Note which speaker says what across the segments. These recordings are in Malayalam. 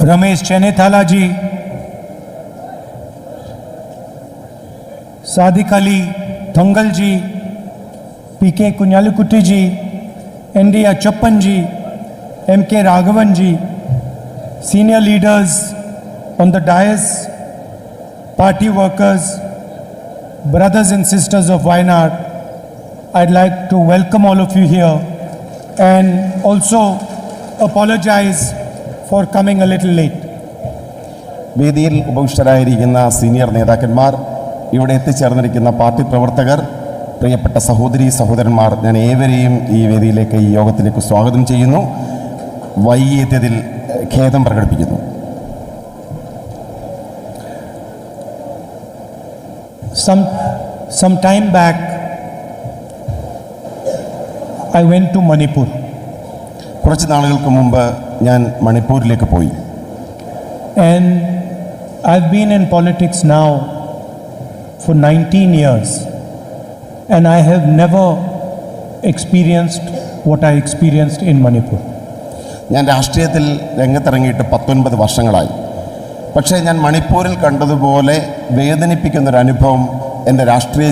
Speaker 1: Ramesh Chenethala ji, Sadiq Ali Thangal ji, P.K. Kunyalukutti ji, N.D. Achappan ji, M.K. Raghavan ji, senior leaders on the dais, party workers, brothers and sisters of Wayanad, I'd like to welcome all of you here and also apologize for coming a little late.
Speaker 2: വേദിയിൽ ഉപവിഷ്ടരായിരിക്കുന്ന സീനിയർ നേതാക്കന്മാർ, ഇവിടെ എത്തിച്ചേർന്നിരിക്കുന്ന പാർട്ടി പ്രവർത്തകർ, പ്രിയപ്പെട്ട സഹോദരി സഹോദരന്മാർ, ഞാൻ ഏവരെയും ഈ വേദിയിലേക്ക്, ഈ യോഗത്തിലേക്ക് സ്വാഗതം ചെയ്യുന്നു. വൈകിയതിൽ ഖേദം പ്രകടിപ്പിക്കുന്നു.
Speaker 1: Some time back, I went to Manipur.
Speaker 2: കുറച്ച് നാളുകൾക്ക് മുമ്പ് ഞാൻ മണിപ്പൂരിലേക്ക് പോയി.
Speaker 1: And I've been in politics now for 19 years. And I have never experienced what I experienced in Manipur.
Speaker 2: ഞാൻ രാഷ്ട്രീയത്തിൽ രംഗത്തിറങ്ങിയിട്ട് 19 വർഷങ്ങളായി. പക്ഷേ ഞാൻ മണിപ്പൂരിൽ കണ്ടതുപോലെ വേദനിപ്പിക്കുന്നൊരു അനുഭവം എൻ്റെ രാഷ്ട്രീയ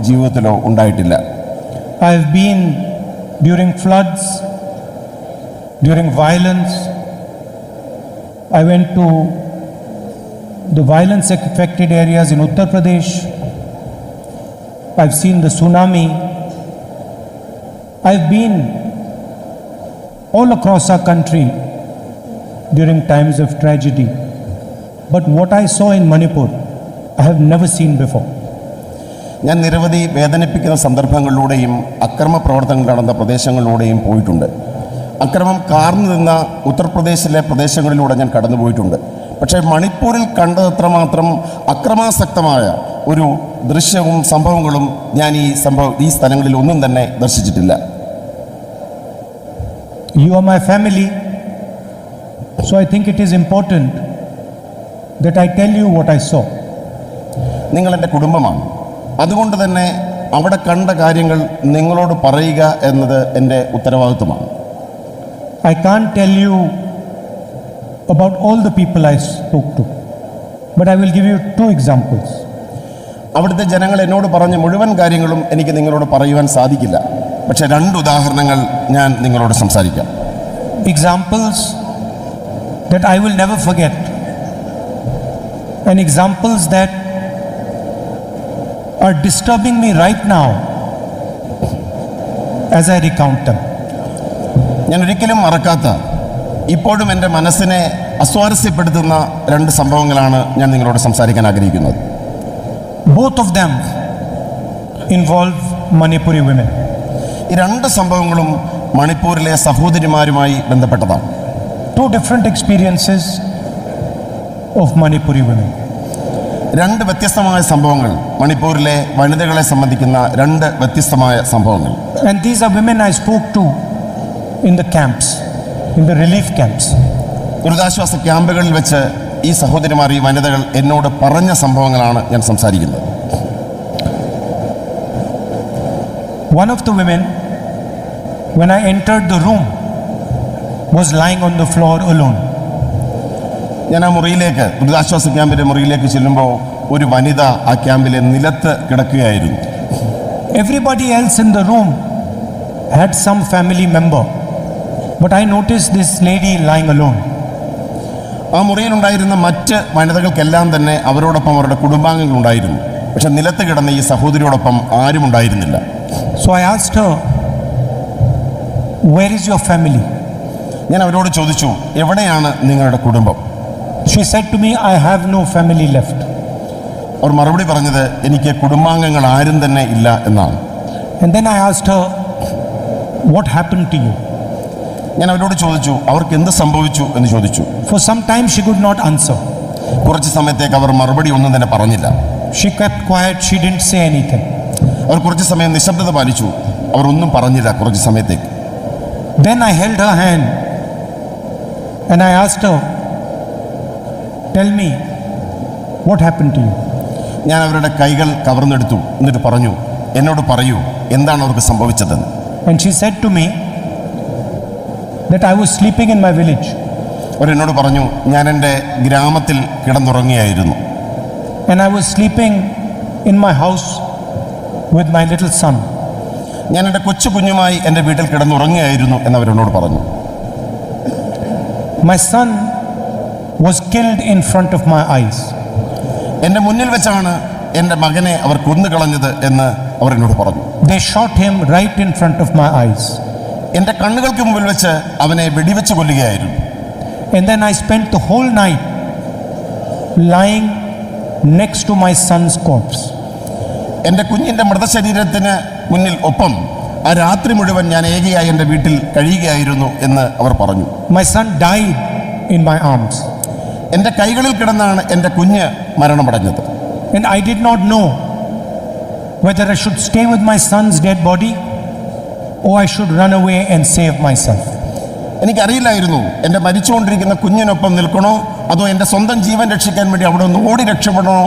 Speaker 2: ജീവിതത്തിലോ ഉണ്ടായിട്ടില്ല.
Speaker 1: I have been during floods, during violence. I went to the violence affected areas in Uttar Pradesh. I've seen the tsunami. I've been all across our country during times of tragedy. But what I saw in Manipur, I have never seen before.
Speaker 2: ഞാൻ നിരവധി വേദനിപ്പിക്കുന്ന സന്ദർഭങ്ങളിലൂടെയും അക്രമ പ്രവർത്തനങ്ങൾ നടന്ന പ്രദേശങ്ങളിലൂടെയും പോയിട്ടുണ്ട്. അക്രമം കാർന്നു നിന്ന ഉത്തർപ്രദേശിലെ പ്രദേശങ്ങളിലൂടെ ഞാൻ കടന്നുപോയിട്ടുണ്ട്. പക്ഷേ മണിപ്പൂരിൽ കണ്ടത്രമാത്രം അക്രമാസക്തമായ ഒരു ദൃശ്യവും സംഭവങ്ങളും ഞാൻ ഈ സ്ഥലങ്ങളിൽ ഒന്നും തന്നെ ദർശിച്ചിട്ടില്ല.
Speaker 1: You are my family, so I think it is important that I tell you what I saw.
Speaker 2: നിങ്ങൾ എൻ്റെ കുടുംബമാണ്. അതുകൊണ്ട് തന്നെ അവിടെ കണ്ട കാര്യങ്ങൾ നിങ്ങളോട് പറയുക എന്നത് എൻ്റെ ഉത്തരവാദിത്വമാണ്.
Speaker 1: I can't tell you about all the people I spoke to, but I will give you 2 examples.
Speaker 2: അവിടുത്തെ ജനങ്ങൾ എന്നോട് പറഞ്ഞ മുഴുവൻ കാര്യങ്ങളും എനിക്ക് നിങ്ങളോട് പറയുവാൻ സാധിക്കില്ല. പക്ഷേ 2 ഉദാഹരണങ്ങൾ ഞാൻ നിങ്ങളോട് സംസാരിക്കാം.
Speaker 1: Examples that I will never forget, and examples that are disturbing me right now as I recount them.
Speaker 2: ഞാൻ ഒരിക്കലും മറക്കാത്ത, ഇപ്പോഴും എൻ്റെ മനസ്സിനെ അസ്വാരസ്യപ്പെടുത്തുന്ന 2 സംഭവങ്ങളാണ് ഞാൻ നിങ്ങളോട് സംസാരിക്കാൻ ആഗ്രഹിക്കുന്നത്.
Speaker 1: Both of them involve Manipuri women.
Speaker 2: ഈ 2 സംഭവങ്ങളും മണിപ്പൂരിലെ സഹോദരിമാരുമായി ബന്ധപ്പെട്ടതാണ്.
Speaker 1: 2 different experiences of Manipuri women.
Speaker 2: 2 വ്യത്യസ്തമായ സംഭവങ്ങൾ, മണിപ്പൂരിലെ വനിതകളെ സംബന്ധിക്കുന്ന 2 വ്യത്യസ്തമായ സംഭവങ്ങൾ.
Speaker 1: And these are women I spoke to in the camps, in the relief camps.
Speaker 2: ദുരിതാശ്വാസ ക്യാമ്പുകളിൽ വെച്ച് ഈ സഹോദരിമാർ, ഈ വനിതകൾ എന്നോട് പറഞ്ഞ സംഭവങ്ങളാണ് ഞാൻ സംസാരിക്കുന്നത്.
Speaker 1: One of the women, when I entered the room, was lying on the floor alone.
Speaker 2: ഞാൻ ആ മുറിയിലേക്ക്, ദുരിതാശ്വാസ ക്യാമ്പിൻ്റെ മുറിയിലേക്ക് ചെല്ലുമ്പോൾ ഒരു വനിത ആ ക്യാമ്പിലെ നിലത്ത് കിടക്കുകയായിരുന്നു.
Speaker 1: Everybody else in the room had some family member, but I noticed this lady lying alone.
Speaker 2: ആ മുറിയിലുണ്ടായിരുന്ന മറ്റ് വനിതകൾക്കെല്ലാം തന്നെ അവരോടൊപ്പം അവരുടെ കുടുംബാംഗങ്ങൾ ഉണ്ടായിരുന്നു. പക്ഷെ നിലത്ത് കിടന്ന ഈ സഹോദരിയോടൊപ്പം ആരും ഉണ്ടായിരുന്നില്ല.
Speaker 1: So I asked her, "Where is your family?"
Speaker 2: ഞാൻ അവരോട് ചോദിച്ചു, എവിടെയാണ് നിങ്ങളുടെ കുടുംബം?
Speaker 1: She said to me, "I have no family left."
Speaker 2: അവർ മറുപടി പറഞ്ഞത്, എനിക്ക് കുടുംബാംഗങ്ങൾ ആരും തന്നെ ഇല്ല എന്നാണ്.
Speaker 1: And then I asked her, "What happened to you?"
Speaker 2: ഞാൻ അവരോട് ചോദിച്ചു, അവർക്ക് എന്ത് സംഭവിച്ചു എന്ന് ചോദിച്ചു.
Speaker 1: For some time she could not answer.
Speaker 2: കുറച്ച് സമയത്തേക്ക് അവർ മറുപടി ഒന്നും തന്നെ പറഞ്ഞില്ല.
Speaker 1: She kept quiet, she didn't say anything.
Speaker 2: അവർ കുറച്ച് സമയം നിശബ്ദത പാലിച്ചു. അവർ ഒന്നും പറഞ്ഞില്ല കുറച്ച് സമയത്തേക്ക്.
Speaker 1: Then I held her hand and I asked her, "Tell me, what happened to you?"
Speaker 2: ഞാൻ അവരുടെ കൈകൾ കവർന്നെടുത്തു. എന്നിട്ട് പറഞ്ഞു, എന്നോട് പറയൂ, എന്താണ് അവർക്ക് സംഭവിച്ചതെന്ന്.
Speaker 1: And she said to me that I was sleeping in my village.
Speaker 2: അവരെന്നോട് പറഞ്ഞു, ഞാൻ എൻ്റെ ഗ്രാമത്തിൽ കിടന്നുറങ്ങിയായിരുന്നു.
Speaker 1: And I was sleeping in my house with my little son.
Speaker 2: ഞാൻ എൻ്റെ കൊച്ചു കുഞ്ഞുമായി എൻ്റെ വീട്ടിൽ കിടന്നുറങ്ങിയായിരുന്നു എന്നവരെന്നോട് പറഞ്ഞു.
Speaker 1: My son was killed in front of my eyes.
Speaker 2: എൻ്റെ മുന്നിൽ വെച്ചാണ് എൻ്റെ മകനെ അവർ കൊന്നുകളഞ്ഞത് എന്ന് അവരെന്നോട് പറഞ്ഞു.
Speaker 1: They shot him right in front of my eyes.
Speaker 2: എൻ്റെ കണ്ണുകൾക്ക് മുമ്പിൽ വെച്ച് അവനെ വെടിവെച്ച് കൊല്ലുകയായിരുന്നു.
Speaker 1: And then I spent the whole night lying next to my son's corpse.
Speaker 2: എൻ്റെ കുഞ്ഞിൻ്റെ മൃതശരീരത്തിന് മുന്നിൽ ഒപ്പം ആ രാത്രി മുഴുവൻ ഞാൻ ഏകയായി എൻ്റെ വീട്ടിൽ കഴിയുകയായിരുന്നു എന്ന് അവർ പറഞ്ഞു.
Speaker 1: My son died in my arms.
Speaker 2: എൻ്റെ കൈകളിൽ കിടന്നാണ് എൻ്റെ കുഞ്ഞ് മരണമടഞ്ഞത്.
Speaker 1: And I did not know whether I should stay with my son's dead body or I should run away and save myself.
Speaker 2: എനിക്കറിയില്ലായിരുന്നു എൻ്റെ മരിച്ചുകൊണ്ടിരിക്കുന്ന കുഞ്ഞിനൊപ്പം നിൽക്കണോ അതോ എൻ്റെ സ്വന്തം ജീവൻ രക്ഷിക്കാൻ വേണ്ടി അവിടെ ഒന്ന് ഓടി രക്ഷപ്പെടണോ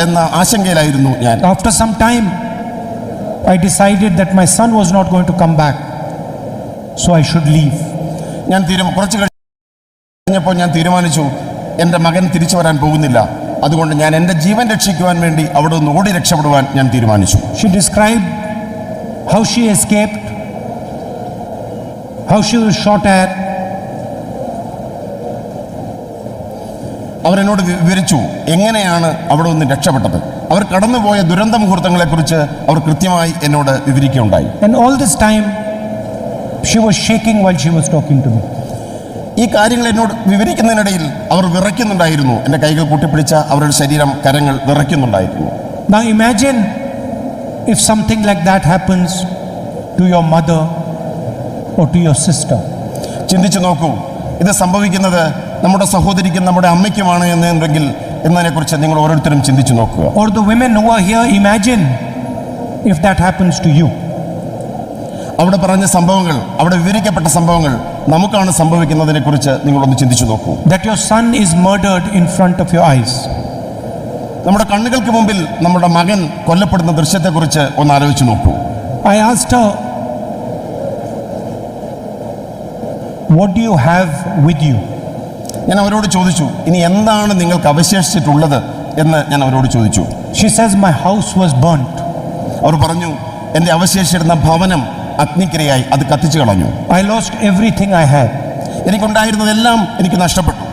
Speaker 2: എന്ന ആശങ്കയിലായിരുന്നു ഞാൻ.
Speaker 1: After some time, I decided that my son was not going to come back, so I should leave.
Speaker 2: ഞാൻ കുറച്ച് കഴിഞ്ഞപ്പോൾ ഞാൻ തീരുമാനിച്ചു, എൻ്റെ മകൻ തിരിച്ചു വരാൻ പോകുന്നില്ല, അതുകൊണ്ട് ഞാൻ എൻ്റെ ജീവൻ രക്ഷിക്കുവാൻ വേണ്ടി അവിടെ ഒന്ന് ഓടി രക്ഷപ്പെടുവാൻ ഞാൻ തീരുമാനിച്ചു.
Speaker 1: She described how she escaped, how she was shot at.
Speaker 2: അവരെന്നോട് വിവരിച്ചു എങ്ങനെയാണ് അവിടെ നിന്ന് രക്ഷപ്പെട്ടത്. അവർ കടന്നുപോയ ദുരന്ത മുഹൂർത്തങ്ങളെക്കുറിച്ച് അവർ കൃത്യമായി എന്നോട് വിവരിക്കുകയുണ്ടായി.
Speaker 1: And all this time she was shaking while she was talking to me.
Speaker 2: ഈ കാര്യങ്ങൾ എന്നോട് വിവരിക്കുന്നതിനിടയിൽ അവർ വിറയ്ക്കുന്നുണ്ടായിരുന്നു. എൻ്റെ കൈകൾ കൂട്ടിപ്പിടിച്ച അവരുടെ ശരീരം, കരങ്ങൾ വിറയ്ക്കുന്നുണ്ടായിരുന്നു.
Speaker 1: Now imagine if something like that happens to your mother or to your sister.
Speaker 2: ചിന്തിച്ചു നോക്കൂ, ഇത് സംഭവിക്കുന്നത് നമ്മുടെ സഹോദരിക്കും നമ്മുടെ അമ്മയ്ക്കുമാണ് എന്നുണ്ടെങ്കിൽ എന്നതിനെക്കുറിച്ച് നിങ്ങൾ ഓരോരുത്തരും ചിന്തിച്ചു നോക്കുക.
Speaker 1: Or the women who are here, imagine if that happens to you.
Speaker 2: അവിടെ പറഞ്ഞ സംഭവങ്ങൾ, അവിടെ വിവരിക്കപ്പെട്ട സംഭവങ്ങൾ നമുക്കാണ് സംഭവിക്കുന്നതിനെക്കുറിച്ച് നിങ്ങളൊന്ന് ചിന്തിച്ചു നോക്കൂ.
Speaker 1: That your son is murdered in front of your eyes.
Speaker 2: നമ്മുടെ കണ്ണുകൾക്ക് മുമ്പിൽ നമ്മുടെ മകൻ കൊല്ലപ്പെടുന്ന ദൃശ്യത്തെക്കുറിച്ച് ഒന്ന് ആലോചിച്ച് നോക്കൂ.
Speaker 1: I asked her, what do you have with you?
Speaker 2: ഞാൻ അവരോട് ചോദിച്ചു, ഇനി എന്താണ് നിങ്ങൾക്ക് അവശേഷിച്ചിട്ടുള്ളത് എന്ന് ഞാൻ അവരോട് ചോദിച്ചു.
Speaker 1: She says, my house was burnt.
Speaker 2: അവർ പറഞ്ഞു, എൻ്റെ അവശേഷിച്ചിരുന്ന ഭവനം അഗ്നിക്കിരയായി, അത് കത്തിച്ചു കളഞ്ഞു.
Speaker 1: I lost everything I had.
Speaker 2: എനിക്കുണ്ടായിരുന്നതെല്ലാം എനിക്ക് നഷ്ടപ്പെട്ടു.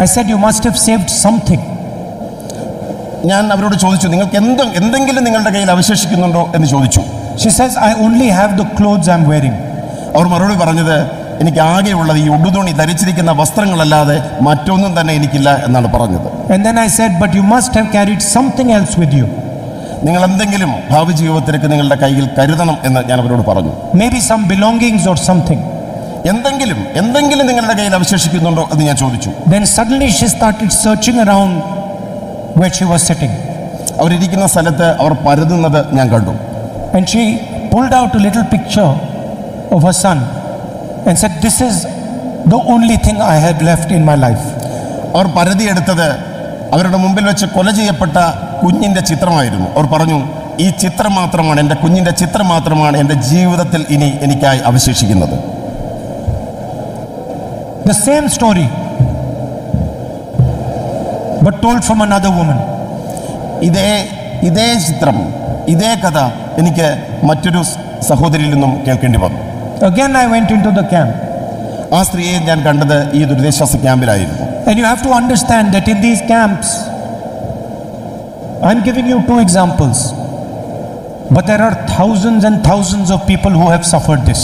Speaker 1: I said, you must have saved something.
Speaker 2: ഞാൻ അവരോട് ചോദിച്ചു, നിങ്ങൾക്ക് എന്തെങ്കിലും നിങ്ങളുടെ കയ്യിൽ അവശേഷിക്കുന്നുണ്ടോ എന്ന് ചോദിച്ചു.
Speaker 1: She says, I only have the clothes I'm wearing.
Speaker 2: അവർ മറുപടി പറഞ്ഞത്, എനിക്ക് ആകെയുള്ളത് ഈ ഉടുതുണി ധരിച്ചിരിക്കുന്ന വസ്ത്രങ്ങളല്ലാതെ മറ്റൊന്നും തന്നെ എനിക്കില്ല എന്നാണ് പറഞ്ഞത്.
Speaker 1: And then I said, but you must have carried something else with you.
Speaker 2: നിങ്ങൾ എന്തെങ്കിലും ഭാവി ജീവിതത്തിലേക്ക് നിങ്ങളുടെ കയ്യിൽ കരുതണം എന്ന് ഞാൻ അവരോട് പറഞ്ഞു.
Speaker 1: Maybe some belongings or something.
Speaker 2: എന്തെങ്കിലും നിങ്ങളുടെ കയ്യിൽ അവശേഷിക്കുന്നുണ്ടോ എന്ന് ഞാൻ ചോദിച്ചു.
Speaker 1: Then suddenly she started searching around where she was sitting.
Speaker 2: അവരിയ്ക്കുന്ന സ്ഥലത്ത് അവർ പരതുന്നത് ഞാൻ കണ്ടു.
Speaker 1: And she pulled out a little picture of her son and said, this is the only thing I had left in my life.
Speaker 2: അവർ പരതിയെടുത്തത് അവരുടെ മുമ്പിൽ വെച്ച് കൊല ചെയ്യപ്പെട്ട കുഞ്ഞിൻ്റെ ചിത്രമായിരുന്നു. അവർ പറഞ്ഞു, ഈ ചിത്രം മാത്രമാണ്, എൻ്റെ കുഞ്ഞിൻ്റെ ചിത്രം മാത്രമാണ് എൻ്റെ ജീവിതത്തിൽ ഇനി എനിക്കായി അവശേഷിക്കുന്നത്.
Speaker 1: The same story, but told from another woman.
Speaker 2: ഇതേ ചിത്രം, ഇതേ കഥ എനിക്ക് മറ്റൊരു സഹോദരിയിൽ നിന്നും കേൾക്കേണ്ടി വന്നു.
Speaker 1: Again I went into the camp.
Speaker 2: ആ സ്ത്രീയെ ഞാൻ കണ്ടത് ഈ ദുരിതാശ്വാസ ക്യാമ്പിലായിരുന്നു.
Speaker 1: And you have to understand that in these camps, I'm giving you 2 examples, but there are thousands and thousands of people who have suffered this.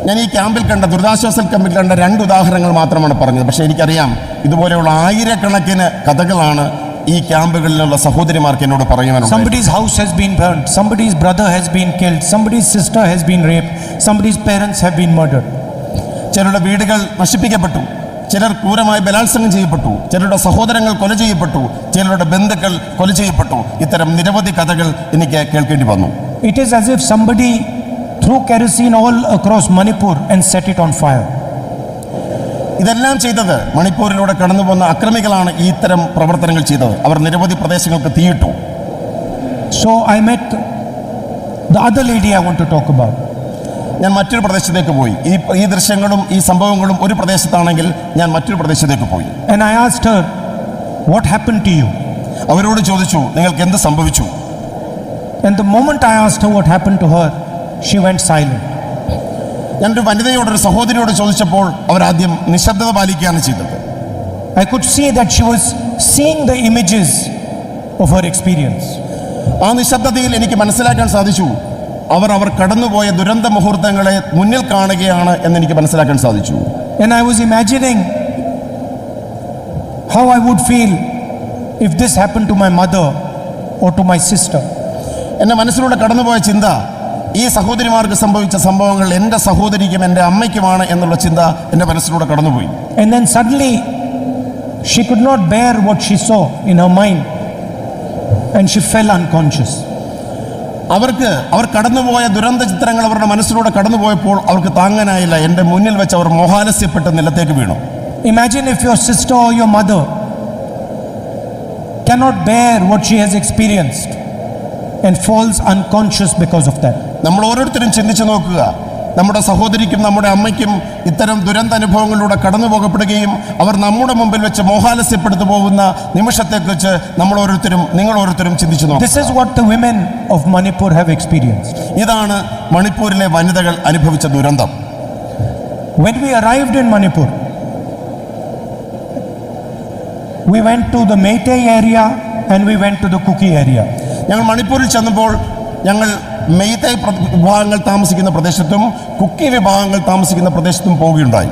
Speaker 2: ഞാൻ ഈ ക്യാമ്പിൽ കണ്ട, ദുരിതാശ്വാസ ക്യാമ്പിൽ കണ്ട 2 ഉദാഹരണങ്ങൾ മാത്രമാണ് പറഞ്ഞത്. പക്ഷേ എനിക്കറിയാം ഇതുപോലെയുള്ള ആയിരക്കണക്കിന് കഥകളാണ് ഈ ക്യാമ്പുകളിലുള്ള സഹോദരിമാർക്ക് എന്നോട് പറയുവാനുള്ളത്.
Speaker 1: Somebody's house has been burnt, somebody's brother has been killed, somebody's sister has been raped, somebody's parents have been murdered.
Speaker 2: ചിലരുടെ വീടുകൾ നശിപ്പിക്കപ്പെട്ടു, ചിലർ ക്രൂരമായി ബലാത്സംഗം ചെയ്യപ്പെട്ടു, ചിലരുടെ സഹോദരങ്ങൾ കൊല ചെയ്യപ്പെട്ടു, ചിലരുടെ ബന്ധുക്കൾ കൊല ചെയ്യപ്പെട്ടു. ഇത്തരം നിരവധി കഥകൾ എനിക്ക് കേൾക്കേണ്ടി വന്നു.
Speaker 1: It is as if somebody threw kerosene all across Manipur and set it on fire.
Speaker 2: ഇതെല്ലാം ചെയ്തത് മണിപ്പൂരിലൂടെ കടന്നു പോകുന്ന അക്രമികളാണ് ഈ ഇത്തരം പ്രവർത്തനങ്ങൾ ചെയ്തത്. അവർ നിരവധി പ്രദേശങ്ങൾക്ക് തീയിട്ടു.
Speaker 1: So I met the other lady I want to talk about.
Speaker 2: ഞാൻ മറ്റൊരു പ്രദേശത്തേക്ക് പോയി. ഈ ദൃശ്യങ്ങളും ഈ സംഭവങ്ങളും ഒരു പ്രദേശത്താണെങ്കിൽ ഞാൻ മറ്റൊരു പ്രദേശത്തേക്ക് പോയി.
Speaker 1: And I asked her, what happened to you?
Speaker 2: അവരോട് ചോദിച്ചു, നിങ്ങൾക്ക് എന്ത് സംഭവിച്ചു?
Speaker 1: And the moment I asked her what happened to her, she went silent.
Speaker 2: ഞാനൊരു വനിതയോട്, ഒരു സഹോദരിയോട് ചോദിച്ചപ്പോൾ അവരാദ്യം നിശബ്ദത പാലിക്കുകയാണ് ചെയ്തത്.
Speaker 1: I could see that she was seeing the images of her experience.
Speaker 2: ആ നിശബ്ദതയിൽ എനിക്ക് മനസ്സിലാക്കാൻ സാധിച്ചു, അവർ കടന്നുപോയ ദുരന്ത മുഹൂർത്തങ്ങളെ മുന്നിൽ കാണുകയാണ് എന്നെനിക്ക് മനസ്സിലാക്കാൻ സാധിച്ചു.
Speaker 1: And I was imagining how I would feel if this happened to my mother or to my sister.
Speaker 2: എൻ്റെ മനസ്സിലൂടെ കടന്നുപോയ ചിന്ത, ഈ സഹോദരിമാർക്ക് സംഭവിച്ച സംഭവങ്ങൾ എൻ്റെ സഹോദരിക്കും എൻ്റെ അമ്മയ്ക്കുമാണ് എന്നുള്ള ചിന്ത എൻ്റെ മനസ്സിലൂടെ കടന്നുപോയി.
Speaker 1: And then suddenly she could not bear what she saw in her mind and she fell unconscious.
Speaker 2: അവർ കടന്നുപോയ ദുരന്ത ചിത്രങ്ങൾ അവരുടെ മനസ്സിലൂടെ കടന്നുപോയപ്പോൾ അവർക്ക് താങ്ങാനായില്ല. എൻ്റെ മുന്നിൽ വെച്ച് അവർ മോഹാലസ്യപ്പെട്ട് നിലത്തേക്ക് വീണു.
Speaker 1: Imagine if your sister or your mother cannot bear what she has experienced and falls unconscious because of that.
Speaker 2: നമ്മൾ ഓരോരുത്തരും ചിന്തിച്ചു നോക്കുക, നമ്മുടെ സഹോദരിക്കും നമ്മുടെ അമ്മയ്ക്കും ഇത്തരം ദുരന്ത അനുഭവങ്ങളിലൂടെ കടന്നു പോകപ്പെടുകയും അവർ നമ്മുടെ മുമ്പിൽ വെച്ച് മോഹാലസ്യപ്പെടുത്തു പോകുന്ന നിമിഷത്തെക്കുറിച്ച് നിങ്ങൾ ഓരോരുത്തരും ചിന്തിച്ചു നോക്കുക.
Speaker 1: This is what the women of Manipur have experienced.
Speaker 2: ഇതാണ് മണിപ്പൂരിലെ വനിതകൾ അനുഭവിച്ച ദുരന്തം.
Speaker 1: When we arrived in Manipur, we went to the Meitei area and we went to the Kuki area.
Speaker 2: ഞങ്ങൾ മണിപ്പൂരിൽ ചെന്നപ്പോൾ ഞങ്ങൾ മെയ്തൈ വിഭാഗങ്ങൾ താമസിക്കുന്ന പ്രദേശത്തും കുക്കി വിഭാഗങ്ങൾ താമസിക്കുന്ന പ്രദേശത്തും പോവുകയുണ്ടായി.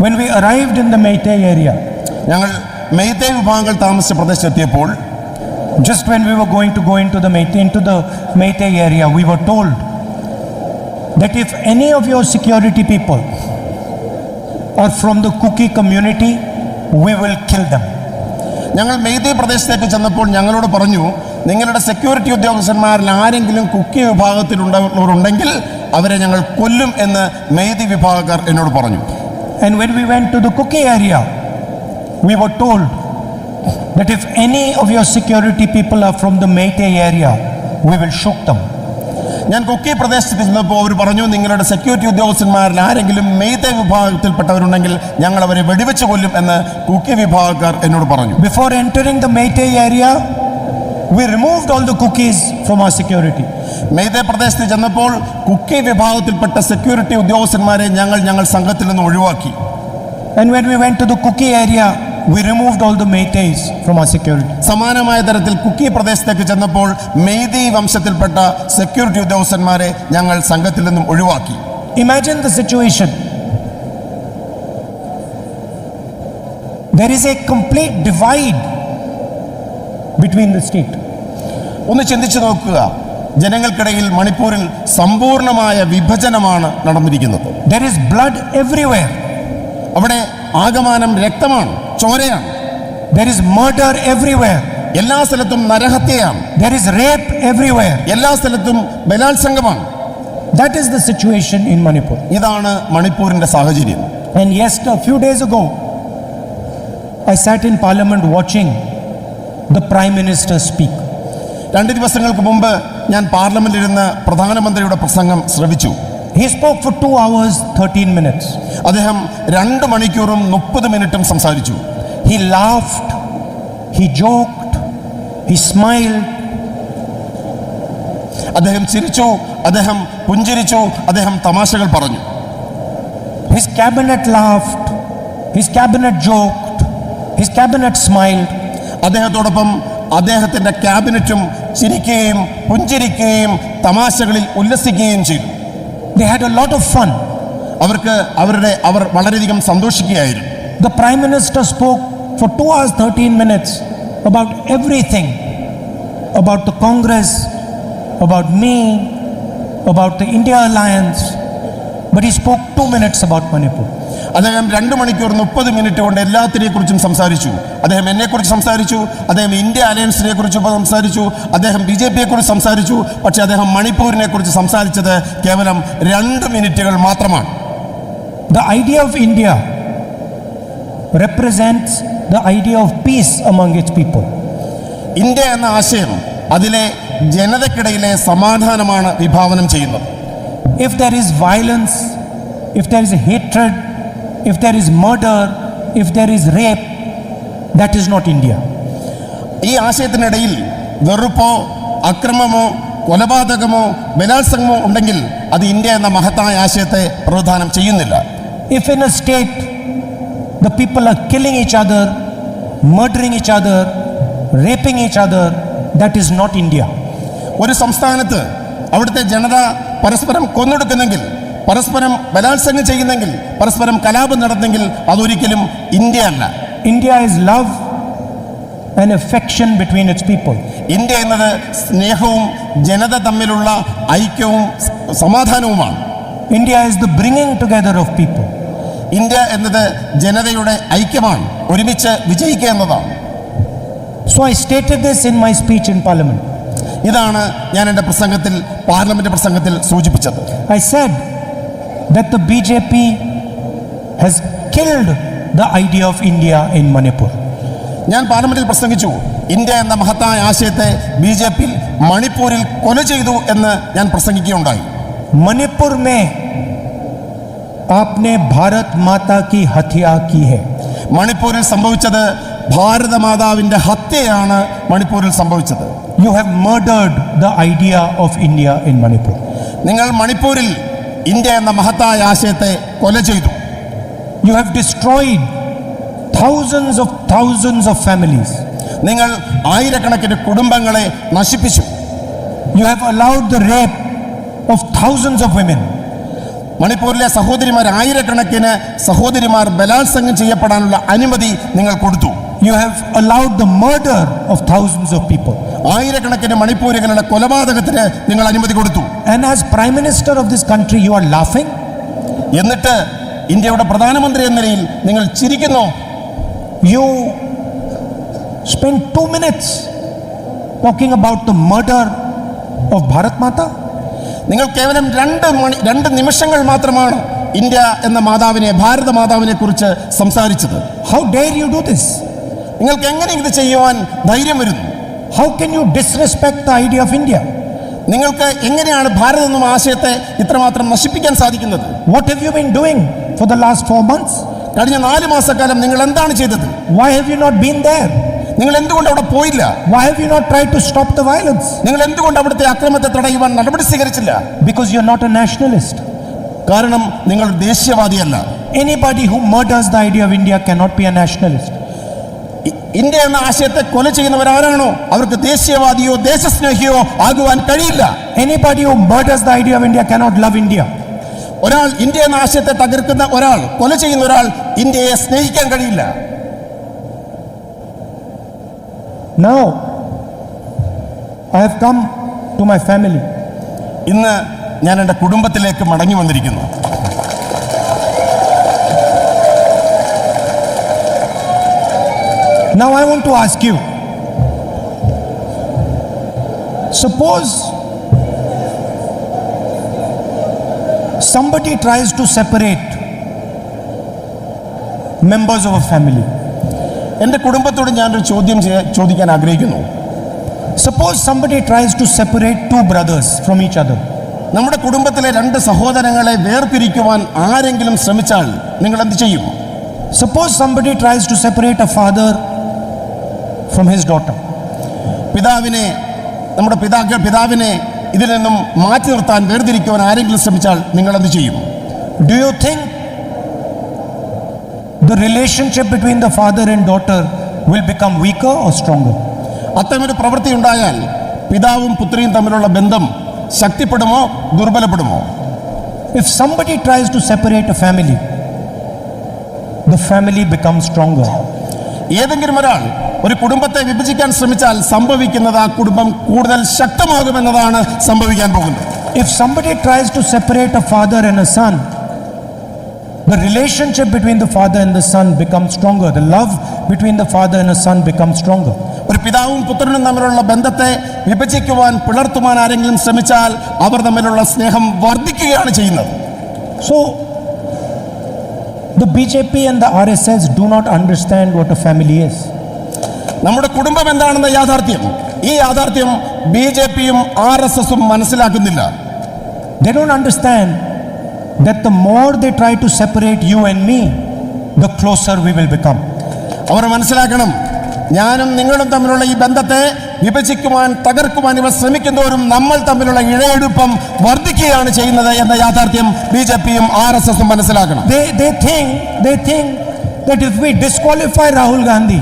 Speaker 1: When we arrived in the Meitei area,
Speaker 2: ഞങ്ങൾ മെയ്തൈ വിഭാഗങ്ങൾ താമസിച്ച പ്രദേശത്തെത്തിയപ്പോൾ,
Speaker 1: just when we were going to go into the Meitei area, we were told that if any of your security people are from the Kuki community, we will kill them.
Speaker 2: ഞങ്ങൾ മെയ്തൈ പ്രദേശത്തേക്ക് ചെന്നപ്പോൾ ഞങ്ങളോട് പറഞ്ഞു, നിങ്ങളുടെ സെക്യൂരിറ്റി ഉദ്യോഗസ്ഥന്മാരിൽ ആരെങ്കിലും കുക്കി വിഭാഗത്തിലുള്ളവരുണ്ടെങ്കിൽ അവരെ ഞങ്ങൾ കൊല്ലും എന്ന് മെയ്തൈ വിഭാഗക്കാർ എന്നോട് പറഞ്ഞു.
Speaker 1: And when we went to the Kuki area, we were told that if any of your security people are from the Meitei area, we will shoot them.
Speaker 2: ഞാൻ കുക്കി പ്രദേശത്ത് ചെന്നപ്പോൾ അവർ പറഞ്ഞു, നിങ്ങളുടെ സെക്യൂരിറ്റി ഉദ്യോഗസ്ഥന്മാരിൽ ആരെങ്കിലും മെയ്തൈ വിഭാഗത്തിൽപ്പെട്ടവരുണ്ടെങ്കിൽ ഞങ്ങൾ അവരെ വെടിവെച്ച് കൊല്ലും എന്ന് കുക്കി വിഭാഗക്കാർ എന്നോട് പറഞ്ഞു.
Speaker 1: Before entering the Meitei area, we removed all the Kukis from our security.
Speaker 2: Meitei പ്രദേശത്ത് ചെന്നപ്പോൾ കുക്കി വിഭാഗത്തിൽപ്പെട്ട സെക്യൂരിറ്റി ഉദ്യോഗസ്ഥന്മാരെ ഞങ്ങൾ സംഘത്തിൽ നിന്ന് ഒഴിവാക്കി.
Speaker 1: And when we went to the Kuki area, we removed all the Meiteis from our security.
Speaker 2: സമാനമായ തരത്തിൽ കുക്കി പ്രദേശത്തേക്ക് ചെന്നപ്പോൾ മെയ്തൈ വംശത്തിൽപ്പെട്ട സെക്യൂരിറ്റി ഉദ്യോഗസ്ഥന്മാരെ ഞങ്ങൾ സംഘത്തിൽ നിന്നും ഒഴിവാക്കി.
Speaker 1: Imagine the situation. There is a complete divide between the state.
Speaker 2: ഒന്ന് ചിന്തിച്ചു നോക്കുക, ജനങ്ങൾക്കിടയിൽ മണിപ്പൂരിൽ സമ്പൂർണമായ വിഭജനമാണ് നടന്നിരിക്കുന്നത്.
Speaker 1: There is blood everywhere.
Speaker 2: അവിടെ ആകമാനം രക്തമാണ്, ചോരയാണ്.
Speaker 1: There is murder everywhere.
Speaker 2: എല്ലാ സ്ഥലത്തും നരഹത്യയാണ്.
Speaker 1: There is rape everywhere.
Speaker 2: എല്ലാ സ്ഥലത്തും ബലാത്സംഗമാണ്.
Speaker 1: That is the situation in Manipur.
Speaker 2: ഇതാണ് മണിപ്പൂരിന്റെ സാഹചര്യം.
Speaker 1: And yes, a few days ago, I sat in Parliament watching the Prime Minister speak.
Speaker 2: 2 ദിവസങ്ങൾക്ക് മുമ്പ് ഞാൻ പാർലമെന്റിൽ ഇരുന്ന് പ്രധാനമന്ത്രിയുടെ പ്രസംഗം ശ്രവിച്ചു.
Speaker 1: He spoke for 2 hours 13 minutes.
Speaker 2: അദ്ദേഹം 2 മണിക്കൂറും 30 മിനിറ്റും സംസാരിച്ചു.
Speaker 1: He laughed, he joked, he smiled.
Speaker 2: അദ്ദേഹം ചിരിച്ചു, അദ്ദേഹം പുഞ്ചിരിച്ചു, അദ്ദേഹം തമാശകൾ പറഞ്ഞു.
Speaker 1: His cabinet laughed, his cabinet joked, his cabinet smiled.
Speaker 2: അദ്ദേഹത്തോടൊപ്പം അദ്ദേഹത്തിന്റെ ക്യാബിനറ്റും ചിരിക്കുകയും പുഞ്ചിരിക്കുകയും തമാശകളിൽ ഉല്ലസിക്കുകയും ചെയ്തു.
Speaker 1: They had a lot of fun.
Speaker 2: അവർ വളരെയധികം സന്തോഷിക്കുകയായിരുന്നു.
Speaker 1: The Prime Minister spoke for 2 hours 13 minutes about everything, about the Congress, about me, about the India Alliance, but he spoke 2 minutes about Manipur.
Speaker 2: അദ്ദേഹം 2 മണിക്കൂർ 30 മിനിറ്റ് കൊണ്ട് എല്ലാത്തിനെ കുറിച്ചും സംസാരിച്ചു. അദ്ദേഹം എന്നെക്കുറിച്ച് സംസാരിച്ചു, അദ്ദേഹം ഇന്ത്യ അലയൻസിനെ കുറിച്ച് സംസാരിച്ചു, അദ്ദേഹം BJPയെ കുറിച്ച് സംസാരിച്ചു. പക്ഷേ അദ്ദേഹം മണിപ്പൂരിനെ കുറിച്ച് സംസാരിച്ചത് കേവലം 2 മിനിറ്റുകൾ മാത്രമാണ്.
Speaker 1: The idea of India represents the idea of peace among its people.
Speaker 2: India എന്ന ആശയം അതിലെ ജനതയ്ക്കിടയിലെ സമാധാനമാണ് വിഭാവനം ചെയ്യുന്നത്.
Speaker 1: If there is violence, if there is hatred, if there is murder, if there is rape, that is not India.
Speaker 2: ഈ ആശയത്തിനിടയിൽ വെറുപ്പോ അക്രമമോ കൊലപാതകമോ ബലാത്സംഗമോ ഉണ്ടെങ്കിൽ അത് ഇന്ത്യ എന്ന മഹത്തായ ആശയത്തെ പ്രതിനിധാനം ചെയ്യുന്നില്ല.
Speaker 1: If in a state the people are killing each other, murdering each other, raping each other, that is not India.
Speaker 2: ഒരു സംസ്ഥാനത്ത് അവിടുത്തെ ജനത പരസ്പരം കൊന്നൊടുക്കുന്നെങ്കിൽ, പരസ്പരം ബലാത്സംഗം ചെയ്യുന്നെങ്കിൽ, പരസ്പരം കലാപം നടന്നെങ്കിൽ അതൊരിക്കലും ഇന്ത്യ അല്ല.
Speaker 1: India is love and affection between its people.
Speaker 2: India എന്നത് സ്നേഹവും ജനത തമ്മിലുള്ള ഐക്യവും സമാധാനവുമാണ്.
Speaker 1: India is the bringing together of people.
Speaker 2: India എന്നത് ജനതയുടെ ഐക്യമാണ്, ഒരുമിച്ച് വിജയിക്കുക എന്നതാണ്.
Speaker 1: So I stated this in my speech in Parliament.
Speaker 2: ഇതാണ് ഞാൻ എൻ്റെ പ്രസംഗത്തിൽ, പാർലമെന്റ് പ്രസംഗത്തിൽ സൂചിപ്പിച്ചത്.
Speaker 1: I said that the BJP has killed the idea of India in Manipur.
Speaker 2: ഞാൻ പാർലമെന്റിൽ പ്രസംഗിച്ചു, ഇന്ത്യ എന്ന മഹത്തായ ആശയത്തെ BJP മണിപ്പൂരിൽ കൊല ചെയ്തു എന്ന് ഞാൻ പ്രസംഗിക്കുകയുണ്ടായി.
Speaker 1: मणिपुर में आपने भारत माता की हत्या की है.
Speaker 2: മണിപ്പൂരിൽ സംഭവിച്ചത് ഭാരതമാതാവിൻ്റെ ഹത്യയാണ്. മണിപ്പൂരിൽ സംഭവിച്ചത്
Speaker 1: You have murdered the idea of India in Manipur.
Speaker 2: നിങ്ങൾ മണിപ്പൂരിൽ ഇന്ത്യ എന്ന മഹത്തായ ആശയത്തെ കൊല ചെയ്തു.
Speaker 1: You have destroyed thousands of families.
Speaker 2: നിങ്ങൾ ആയിരക്കണക്കിന് കുടുംബങ്ങളെ നശിപ്പിച്ചു.
Speaker 1: You have allowed the rape of thousands of women.
Speaker 2: മണിപ്പൂരിലെ സഹോദരിമാർ, ആയിരക്കണക്കിന് സഹോദരിമാർ ബലാത്സംഗം ചെയ്യപ്പെടാനുള്ള അനുമതി നിങ്ങൾ കൊടുത്തു.
Speaker 1: You have allowed the murder of thousands of people.
Speaker 2: ആയിരക്കണക്കിന് മണിപ്പൂരികളുടെ കൊലപാതകത്തിന് നിങ്ങൾ അനുമതി കൊടുത്തു.
Speaker 1: And as Prime Minister of this country, you are laughing.
Speaker 2: എന്നിട്ട് ഇന്ത്യയുടെ പ്രധാനമന്ത്രി എന്ന നിലയിൽ നിങ്ങൾ ചിരിക്കുന്നു.
Speaker 1: You spent 2 minutes talking about the murder of Bharat Mata.
Speaker 2: നിങ്ങൾ കേവലം 2 നിമിഷങ്ങൾ മാത്രമാണ് ഇന്ത്യ എന്ന മാതാവിനെ, ഭാരത മാതാവിനെ കുറിച്ച് സംസാരിച്ചത്.
Speaker 1: How dare you do this?
Speaker 2: നിങ്ങൾക്ക് എങ്ങനെ ഇത് ചെയ്യുവാൻ ധൈര്യം വരുന്നു?
Speaker 1: How can you disrespect the idea of India?
Speaker 2: നിങ്ങൾക്ക് എങ്ങനെയാണ് ഭാരതം എന്ന ആശയത്തെ ഇത്രമാത്രം നശിപ്പിക്കാൻ സാധിക്കുന്നത്?
Speaker 1: What have you been doing for the last 4 months?
Speaker 2: കഴിഞ്ഞ 4 മാസക്കാലം നിങ്ങൾ എന്താണ് ചെയ്തത്?
Speaker 1: Why have you not been there?
Speaker 2: നിങ്ങൾ എന്തുകൊണ്ട് അവിടെ പോയില്ല?
Speaker 1: Why have you not tried to stop the violence?
Speaker 2: നിങ്ങൾ എന്തുകൊണ്ട് അവിടുത്തെ അക്രമത്തെ തടയുവാൻ നടപടി സ്വീകരിച്ചില്ല?
Speaker 1: Because you are not a nationalist.
Speaker 2: കാരണം നിങ്ങൾ ദേശീയവാദിയല്ല.
Speaker 1: Anybody who murders the idea of India cannot be a nationalist.
Speaker 2: India എന്ന ആശയത്തെ കൊല ചെയ്യുന്നവരാരാണോ അവർക്ക് ദേശീയവാദിയോ ദേശസ്നേഹിയോ ആകുവാൻ കഴിയില്ല.
Speaker 1: Anybody who murders the idea of India cannot love India.
Speaker 2: ഒരാൾ ഇന്ത്യ എന്ന ആശയത്തെ തകർക്കുന്ന ഒരാൾ, കൊല ചെയ്യുന്ന ഒരാൾ ഇന്ത്യയെ സ്നേഹിക്കാൻ കഴിയില്ല.
Speaker 1: Now I have come to my family.
Speaker 2: ഇന്ന് ഞാൻ എൻ്റെ കുടുംബത്തിലേക്ക് മടങ്ങി വന്നിരിക്കുന്നു.
Speaker 1: Now I want to ask you, suppose somebody tries to separate members of a family.
Speaker 2: എൻ്റെ കുടുംബത്തോട് ഞാനൊരു ചോദ്യം ചോദിക്കാൻ ആഗ്രഹിക്കുന്നു.
Speaker 1: Suppose somebody tries to separate 2 brothers from each other.
Speaker 2: നമ്മുടെ കുടുംബത്തിലെ 2 സഹോദരങ്ങളെ വേർപിരിക്കുവാൻ ആരെങ്കിലും ശ്രമിച്ചാൽ നിങ്ങൾ എന്ത് ചെയ്യും?
Speaker 1: Suppose somebody tries to separate a father from his daughter.
Speaker 2: നമ്മുടെ പിതാവിനെ ഇതിൽ നിന്നും മാറ്റി നിർത്താൻ, വേർതിരിക്കുവാൻ ആരെങ്കിലും ശ്രമിച്ചാൽ നിങ്ങൾ എന്ത് ചെയ്യും?
Speaker 1: Do you think the relationship between the father and daughter will become weaker or stronger?
Speaker 2: അത്തരമൊരു പ്രവൃത്തി ഉണ്ടായാൽ പിതാവും പുത്രിയും തമ്മിലുള്ള ബന്ധം ശക്തിപ്പെടുമോ ദുർബലപ്പെടുമോ?
Speaker 1: If somebody tries to separate a family, the family becomes stronger.
Speaker 2: ഏതെങ്കിലും ഒരാൾ ഒരു കുടുംബത്തെ വിഭജിക്കാൻ ശ്രമിച്ചാൽ സംഭവിക്കുന്നത് ആ കുടുംബം കൂടുതൽ ശക്തമാകുമെന്നതാണ് സംഭവിക്കാൻ പോകുന്നത്.
Speaker 1: If somebody tries to separate a father and a son, the relationship between the father and the son becomes stronger. The love between the father and the son becomes stronger.
Speaker 2: ഒരു പിതാവും പുത്രനും തമ്മിലുള്ള ബന്ധത്തെ വിഭജിക്കുവാൻ, പിളർത്തുവാൻ ആരെങ്കിലും ശ്രമിച്ചാൽ അവർ തമ്മിലുള്ള സ്നേഹം വർദ്ധിക്കുകയാണ് ചെയ്യുന്നത്.
Speaker 1: So the BJP and the RSS do not understand what a family is.
Speaker 2: നമ്മുടെ കുടുംബം എന്താണെന്ന യാഥാർത്ഥ്യം, ഈ യാഥാർത്ഥ്യം BJPയും RSSും മനസ്സിലാക്കുന്നില്ല.
Speaker 1: They don't understand that the more they try to separate you and me, the closer we will become.
Speaker 2: അവർ മനസ്സിലാക്കണം, ഞാനും നിങ്ങളും തമ്മിലുള്ള ഈ ബന്ധത്തെ വിഭജിക്കുവാൻ, തകർക്കുവാൻ ഇവർ ശ്രമിക്കുന്നവരും നമ്മൾ തമ്മിലുള്ള ഇഴയെടുപ്പം വർദ്ധിക്കുകയാണ് ചെയ്യുന്നത് എന്ന യാഥാർത്ഥ്യം ബിജെപിയും RSSും മനസ്സിലാക്കണം.
Speaker 1: They think that if we disqualify Rahul Gandhi,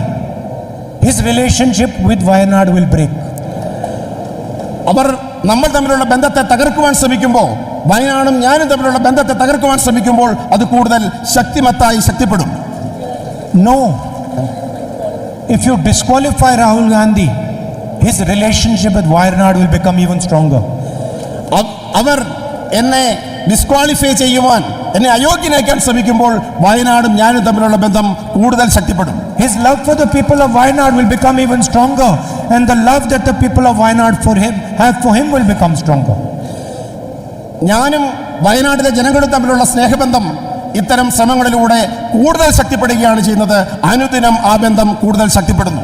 Speaker 1: his relationship with Wayanad will break.
Speaker 2: അവർ നമ്മൾ തമ്മിലുള്ള ബന്ധത്തെ തകർക്കുവാൻ ശ്രമിക്കുമ്പോൾ, വയനാടും ഞാനും തമ്മിലുള്ള ബന്ധത്തെ തകർക്കുവാൻ ശ്രമിക്കുമ്പോൾ അത് കൂടുതൽ ശക്തിപ്പെടും.
Speaker 1: No. If you disqualify Rahul Gandhi, his relationship with Wayanad will become even stronger.
Speaker 2: അവർ എന്നെ ഡിസ്ക്വാളിഫൈ ചെയ്യുവാൻ, എന്നെ അയോഗ്യനാക്കാൻ ശ്രമിക്കുമ്പോൾ വയനാടും ഞാനും തമ്മിലുള്ള ബന്ധം കൂടുതൽ ശക്തിപ്പെടും.
Speaker 1: His love for the people of Wayanad will become even stronger, and the love that the people of Wayanad have for him will become stronger.
Speaker 2: ഞാനും വയനാട്ടിലെ ജനങ്ങളും തമ്മിലുള്ള സ്നേഹബന്ധം ഇത്തരം ശ്രമങ്ങളിലൂടെ കൂടുതൽ ശക്തിപ്പെടുകയാണ് ചെയ്യുന്നത്. അനുദിനം ആ ബന്ധം കൂടുതൽ ശക്തിപ്പെടുന്നു.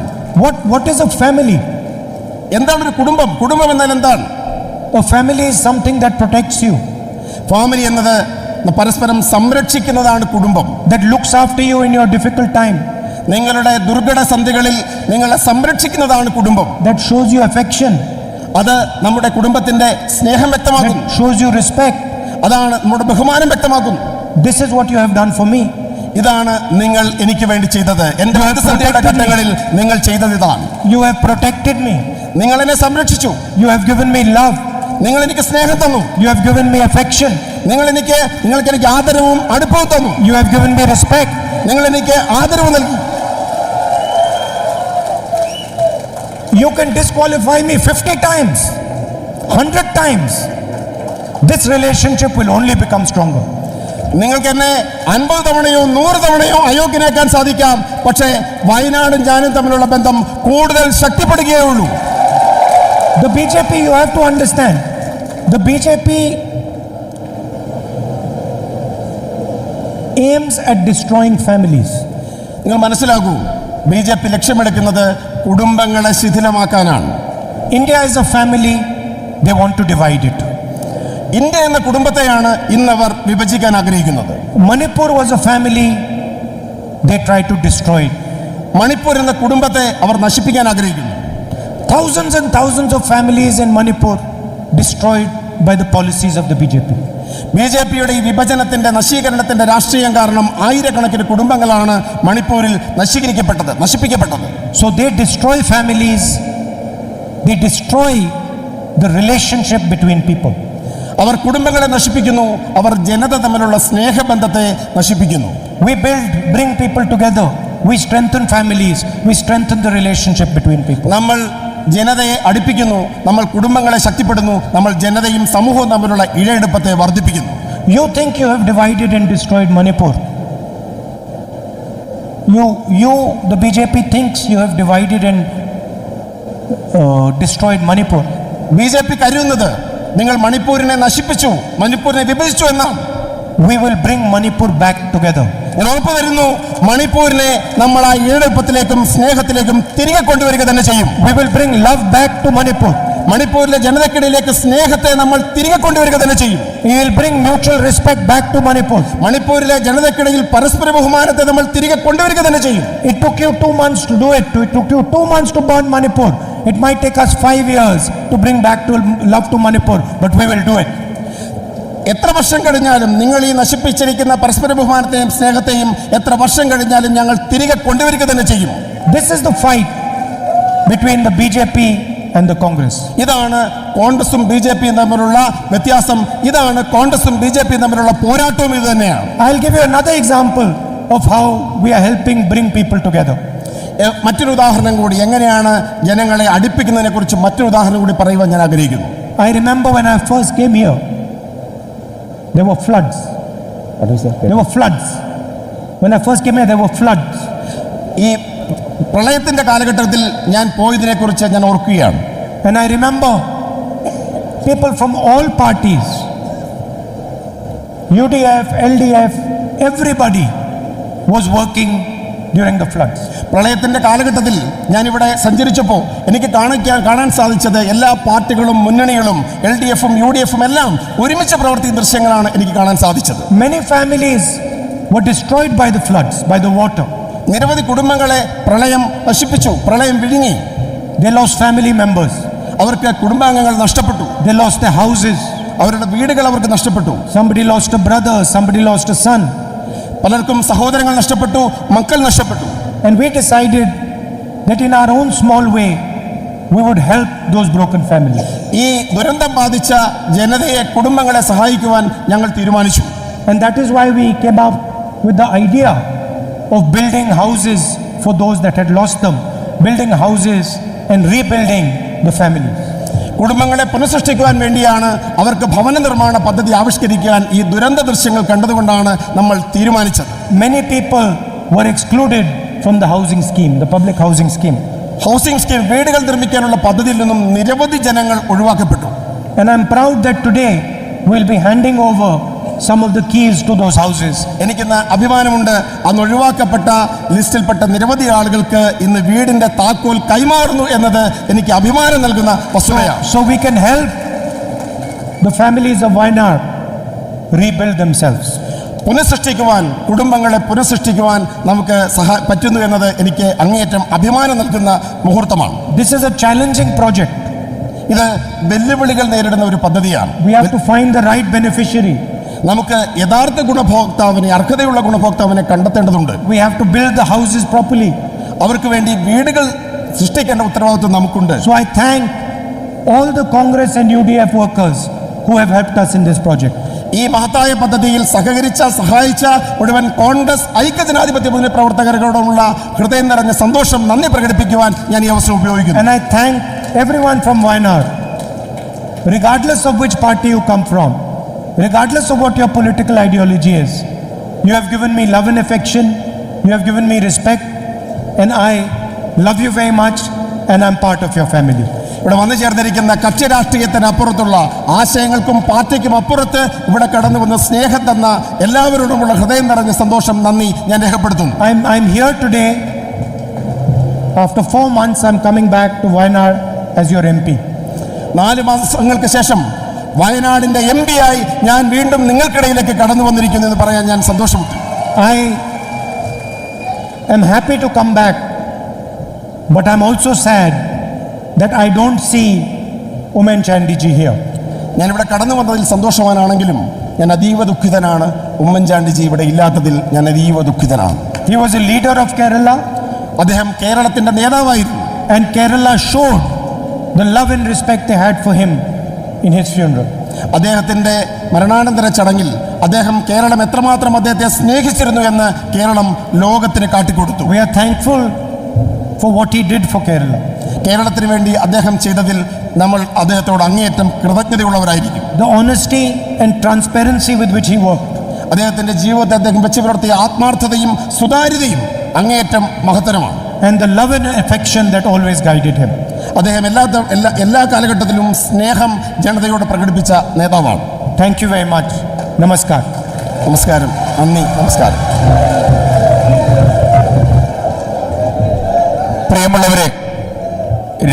Speaker 1: What is a family?
Speaker 2: എന്താണ് ഒരു കുടുംബം? കുടുംബം എന്നാൽ എന്താണ്?
Speaker 1: A family is something that protects you.
Speaker 2: Family എന്നത് പരസ്പരം സംരക്ഷിക്കുന്നതാണ് കുടുംബം.
Speaker 1: That looks after you in your difficult time.
Speaker 2: നിങ്ങളുടെ ദുർഘട സന്ധികളിൽ നിങ്ങളെ സംരക്ഷിക്കുന്നതാണ് കുടുംബം.
Speaker 1: That shows you affection.
Speaker 2: അത് നമ്മുടെ കുടുംബത്തിന്റെ സ്നേഹം വ്യക്തമാക്കുന്നു.
Speaker 1: That shows you respect.
Speaker 2: അതാണ് നമ്മുടെ ബഹുമാനം വ്യക്തമാക്കുന്നു.
Speaker 1: This is what you have done for me.
Speaker 2: ഇതാണ് നിങ്ങൾ എനിക്ക് വേണ്ടി ചെയ്തത്. എന്റെ പ്രതിസന്ധിയുടെ ഘട്ടങ്ങളിൽ നിങ്ങൾ ചെയ്തത് ഇതാണ്.
Speaker 1: You have protected me.
Speaker 2: നിങ്ങൾ എന്നെ സംരക്ഷിച്ചു.
Speaker 1: You have given me love.
Speaker 2: നിങ്ങൾ എനിക്ക് സ്നേഹം തന്നു.
Speaker 1: You have given me affection.
Speaker 2: നിങ്ങൾക്ക് എനിക്ക് ആദരവും അടുപ്പവും തന്നു.
Speaker 1: You have given me respect.
Speaker 2: നിങ്ങൾ എനിക്ക് ആദരവ് നൽകി.
Speaker 1: You can disqualify me 50 times, 100 times. This relationship will only become stronger.
Speaker 2: നിങ്ങൾക്ക് എന്നെ 50 തവണയോ 100 തവണയോ അയോഗ്യനാക്കാൻ സാധിക്കാം, പക്ഷേ വയനാടും ഞാനും തമ്മിലുള്ള ബന്ധം കൂടുതൽ ശക്തിപ്പെടുകയേ ഉള്ളൂ.
Speaker 1: The BJP, you have to understand, the BJP aims at destroying families.
Speaker 2: നിങ്ങൾ മനസ്സിലാക്കൂ, BJP ലക്ഷ്യമെടുക്കുന്നത് കുടുംബങ്ങളെ ശിഥിലമാക്കാനാണ്.
Speaker 1: India is a family, they want to divide it.
Speaker 2: India എന്ന കുടുംബത്തെയാണ് ഇന്നവർ വിഭജിക്കാൻ ആഗ്രഹിക്കുന്നത്.
Speaker 1: Manipur was a family, they try to destroy it.
Speaker 2: Manipur എന്ന കുടുംബത്തെ അവർ നശിപ്പിക്കാൻ ആഗ്രഹിക്കുന്നു.
Speaker 1: Thousands and thousands of families in Manipur destroyed by the policies of the BJP.
Speaker 2: BJPയുടെ ഈ വിഭജനത്തിന്റെ നശീകരണത്തിന്റെ രാഷ്ട്രീയം കാരണം ആയിരക്കണക്കിന് കുടുംബങ്ങളാണ് മണിപ്പൂരിൽ നശിപ്പിക്കപ്പെട്ടത്.
Speaker 1: So they destroy families, they destroy the relationship between people.
Speaker 2: അവർ കുടുംബങ്ങളെ നശിപ്പിക്കുന്നു, അവർ ജനത തമ്മിലുള്ള സ്നേഹബന്ധത്തെ നശിപ്പിക്കുന്നു.
Speaker 1: We bring people together, we strengthen families, we strengthen the relationship between people.
Speaker 2: നമ്മൾ ജനതയെ അടുപ്പിക്കുന്നു, നമ്മൾ കുടുംബങ്ങളെ ശക്തിപ്പെടുന്നു, നമ്മൾ ജനതയും സമൂഹവും തമ്മിലുള്ള ഇഴയെടുപ്പത്തെ വർദ്ധിപ്പിക്കുന്നു.
Speaker 1: You think you have divided and destroyed Manipur. The BJP thinks you have divided and destroyed Manipur.
Speaker 2: BJP കരുതുന്നത് നിങ്ങൾ മണിപ്പൂരിനെ നശിപ്പിച്ചു, മണിപ്പൂരിനെ വിഭജിച്ചു എന്നാണ്.
Speaker 1: We will bring Manipur back together.
Speaker 2: ഞാൻ ഉറപ്പ് തരുന്നു, മണിപ്പൂരിനെ നമ്മൾ ആ ഈഴപ്പത്തിലേക്കും സ്നേഹത്തിലേക്കും തിരികെ കൊണ്ടുവരിക തന്നെ ചെയ്യും.
Speaker 1: We will bring love back to Manipur.
Speaker 2: മണിപ്പൂരിലെ ജനതയ്ക്കിടയിലേക്ക് സ്നേഹത്തെ നമ്മൾ തിരികെ കൊണ്ടുവരിക തന്നെ ചെയ്യും.
Speaker 1: We will bring mutual respect back to Manipur.
Speaker 2: മണിപ്പൂരിലെ ജനതയ്ക്കിടയിൽ പരസ്പര ബഹുമാനത്തെ നമ്മൾ തിരികെ കൊണ്ടുവരിക തന്നെ ചെയ്യും.
Speaker 1: It took you 2 months to do it. It took you 2 months to burn Manipur. It might take us 5 years to bring back to love to Manipur, but we will do it.
Speaker 2: എത്ര വർഷം കഴിഞ്ഞാലും നിങ്ങൾ ഈ നശിപ്പിച്ചിരിക്കുന്ന പരസ്പര ബഹുമാനത്തെയും സ്നേഹത്തെയും എത്ര വർഷം കഴിഞ്ഞാലും ഞങ്ങൾ തിരികെ കൊണ്ടുവരിക തന്നെ ചെയ്യും.
Speaker 1: This is the fight between the BJP and the Congress.
Speaker 2: ഇതാണ് കോൺഗ്രസും BJPയും തമ്മിലുള്ള വ്യത്യാസം. ഇതാണ് കോൺഗ്രസും BJPയും തമ്മിലുള്ള പോരാട്ടവും ഇത് തന്നെയാണ്.
Speaker 1: I'll give you another example of how we are helping bring people together.
Speaker 2: മറ്റൊരു ഉദാഹരണം കൂടി, എങ്ങനെയാണ് ജനങ്ങളെ അടുപ്പിക്കുന്നതിനെ കുറിച്ച് മറ്റൊരു ഉദാഹരണം കൂടി പറയുവാൻ ഞാൻ ആഗ്രഹിക്കുന്നു.
Speaker 1: I remember when I first came here, there were floods. There were floods. When I first came here, there were floods.
Speaker 2: ഈ പ്രളയത്തിന്റെ കാലഘട്ടത്തിൽ ഞാൻ പോയതിനെ കുറിച്ച് ഞാൻ ഓർക്കുകയാണ്.
Speaker 1: And I remember people from all parties, UDF, LDF, everybody was working during the floods.
Speaker 2: പ്രളയത്തിൻ്റെ കാലഘട്ടത്തിൽ ഞാനിവിടെ സഞ്ചരിച്ചപ്പോൾ എനിക്ക് കാണാൻ സാധിച്ചത് എല്ലാ പാർട്ടികളും മുന്നണികളും LDFും UDFും എല്ലാം ഒരുമിച്ച് പ്രവർത്തിക്കുന്ന ദൃശ്യങ്ങളാണ് എനിക്ക് കാണാൻ സാധിച്ചത്.
Speaker 1: Many families were destroyed by the floods, by the water.
Speaker 2: നിരവധി കുടുംബങ്ങളെ പ്രളയം നശിപ്പിച്ചു, പ്രളയം വിഴുങ്ങി.
Speaker 1: They lost family members.
Speaker 2: അവർക്ക് കുടുംബാംഗങ്ങൾ നഷ്ടപ്പെട്ടു.
Speaker 1: They lost their houses.
Speaker 2: അവരുടെ വീടുകൾ അവർക്ക് നഷ്ടപ്പെട്ടു.
Speaker 1: Somebody lost a brother, somebody lost a son.
Speaker 2: പലർക്കും സഹോദരങ്ങൾ നഷ്ടപ്പെട്ടു, മക്കൾ നഷ്ടപ്പെട്ടു.
Speaker 1: And we decided that in our own small way we would help those broken families.
Speaker 2: ഈ ദുരന്തം ബാധിച്ച ജനതയെ, കുടുംബങ്ങളെ സഹായിക്കുവാൻ ഞങ്ങൾ തീരുമാനിച്ചു.
Speaker 1: And that is why we came up with the idea of building houses for those that had lost them, building houses and rebuilding the families.
Speaker 2: കുടുംബങ്ങളെ പുനഃസൃഷ്ടിക്കുവാൻ വേണ്ടിയാണ്, അവർക്ക് ഭവന നിർമ്മാണ പദ്ധതി ആവിഷ്കരിക്കാൻ ഈ ദുരന്ത ദൃശ്യങ്ങൾ കണ്ടതുകൊണ്ടാണ് നമ്മൾ തീരുമാനിച്ചത്.
Speaker 1: Many people were excluded from the housing scheme, the public housing scheme.
Speaker 2: Housing scheme, വീടുകൾ നിർമ്മിക്കാനുള്ള പദ്ധതിയിൽ നിന്നും നിരവധി ജനങ്ങൾ ഒഴിവാക്കപ്പെട്ടു.
Speaker 1: And I'm proud that today we'll be handing over some of the keys to those houses.
Speaker 2: എനിക്കിന്ന് അഭിമാനമുണ്ട്, അന്ന് ഒഴിവാക്കപ്പെട്ട ലിസ്റ്റിൽപ്പെട്ട നിരവധി ആളുകൾക്ക് ഇന്ന് വീടിന്റെ താക്കോൽ കൈമാറുന്നു എന്നത് എനിക്ക് അഭിമാനം നൽകുന്ന വസ്തുതയാണ്.
Speaker 1: So we can help the families of Wayanad rebuild themselves.
Speaker 2: പുനഃസൃഷ്ടിക്കുവാൻ, കുടുംബങ്ങളെ പുനഃസൃഷ്ടിക്കുവാൻ നമുക്ക് പറ്റുന്നു എന്നത് എനിക്ക് അങ്ങേയറ്റം അഭിമാനം നൽകുന്ന മുഹൂർത്തമാണ്.
Speaker 1: This is a challenging project.
Speaker 2: ഇത് വെല്ലുവിളികൾ നേരിടുന്ന ഒരു പദ്ധതിയാണ്.
Speaker 1: We have to find the right beneficiary.
Speaker 2: നമുക്ക് യഥാർത്ഥ ഗുണഭോക്താവിനെ, അർഹതയുള്ള ഗുണഭോക്താവിനെ കണ്ടെത്തേണ്ടതുണ്ട്.
Speaker 1: We have to build the houses properly.
Speaker 2: അവർക്ക് വേണ്ടി വീടുകൾ സൃഷ്ടിക്കേണ്ട ഉത്തരവാദിത്വം നമുക്കുണ്ട്.
Speaker 1: So I thank all the Congress and UDF workers who have helped us in this project.
Speaker 2: ഈ മഹത്തായ പദ്ധതിയിൽ സഹായിച്ച മുഴുവൻ കോൺഗ്രസ് ഐക്യജനാധിപത്യ മുന്നണി പ്രവർത്തകരോടുമുള്ള ഹൃദയം നിറഞ്ഞ സന്തോഷം, നന്ദി പ്രകടിപ്പിക്കുവാൻ ഞാൻ ഈ അവസരം ഉപയോഗിക്കുന്നു.
Speaker 1: And I thank everyone from Wayanad, regardless of which party you come from, regardless of what your political ideology is. You have given me love and affection, you have given me respect, and I love you very much, and I'm part of your family.
Speaker 2: ഇവിടെ വന്നു ചേർന്നിരിക്കുന്ന കക്ഷി രാഷ്ട്രീയത്തിന് അപ്പുറത്തുള്ള, ആശയങ്ങൾക്കും പാർട്ടിക്കും അപ്പുറത്ത് ഇവിടെ കടന്നു വന്ന സ്നേഹം തന്ന എല്ലാവരോടുമുള്ള ഹൃദയം നിറഞ്ഞ സന്തോഷം, നന്ദി ഞാൻ രേഖപ്പെടുത്തുന്നു.
Speaker 1: I'm here today. After 4 months I'm coming back to Wayanad as your MP.
Speaker 2: 4 മാസങ്ങൾക്ക് ശേഷം വയനാടിന്റെ MP ആയി ഞാൻ വീണ്ടും നിങ്ങൾക്കിടയിലേക്ക് കടന്നു വന്നിരിക്കുന്നു എന്ന് പറയാൻ ഞാൻ സന്തോഷമുണ്ട്.
Speaker 1: I am happy to come back, but I'm also sad that I don't see Umen Chandiji here.
Speaker 2: ഞാനിവിടെ കടന്നു വന്നതിൽ സന്തോഷവാനാണെങ്കിലും ഞാൻ അതീവ ദുഃഖിതനാണ്. ഉമ്മൻചാണ്ടിജി ഇവിടെ ഇല്ലാത്തതിൽ ഞാൻ അതീവ ദുഃഖിതനാണ്.
Speaker 1: He was a leader of Kerala.
Speaker 2: അദ്ദേഹം കേരളത്തിന്റെ നേതാവായിരുന്നു.
Speaker 1: And Kerala showed the love and respect they had for him in his funeral.
Speaker 2: അദ്ദേഹത്തിന്റെ മരണാനന്തര ചടങ്ങിൽ അദ്ദേഹം കേരളം എത്രമാത്രം അദ്ദേഹത്തെ സ്നേഹിച്ചിരുന്നു എന്ന് കേരളം ലോകത്തിന് കാട്ടിക്കൊടുത്തു.
Speaker 1: We are thankful for what he did for Kerala.
Speaker 2: കേരളത്തിന് വേണ്ടി അദ്ദേഹം ചെയ്തതിൽ നമ്മൾ അദ്ദേഹത്തോട് അങ്ങേയറ്റം കൃതജ്ഞതയുള്ളവരായിരിക്കും.
Speaker 1: The honesty and transparency with which he worked.
Speaker 2: അദ്ദേഹത്തിന്റെ ജീവിതത്തെ അദ്ദേഹം വെച്ച് പുലർത്തിയ ആത്മാർത്ഥതയും സുതാര്യതയും അങ്ങേയറ്റം മഹത്തരമാണ്.
Speaker 1: And the love and affection that always guided him.
Speaker 2: അദ്ദേഹം എല്ലാ കാലഘട്ടത്തിലും സ്നേഹം ജനതയോട് പ്രകടിപ്പിച്ച നേതാവാണ്.
Speaker 1: Thank you very much. Namaskar.
Speaker 2: നമസ്കാരം, നന്ദി, നമസ്കാരം.
Speaker 3: പ്രിയമുള്ളവരെ,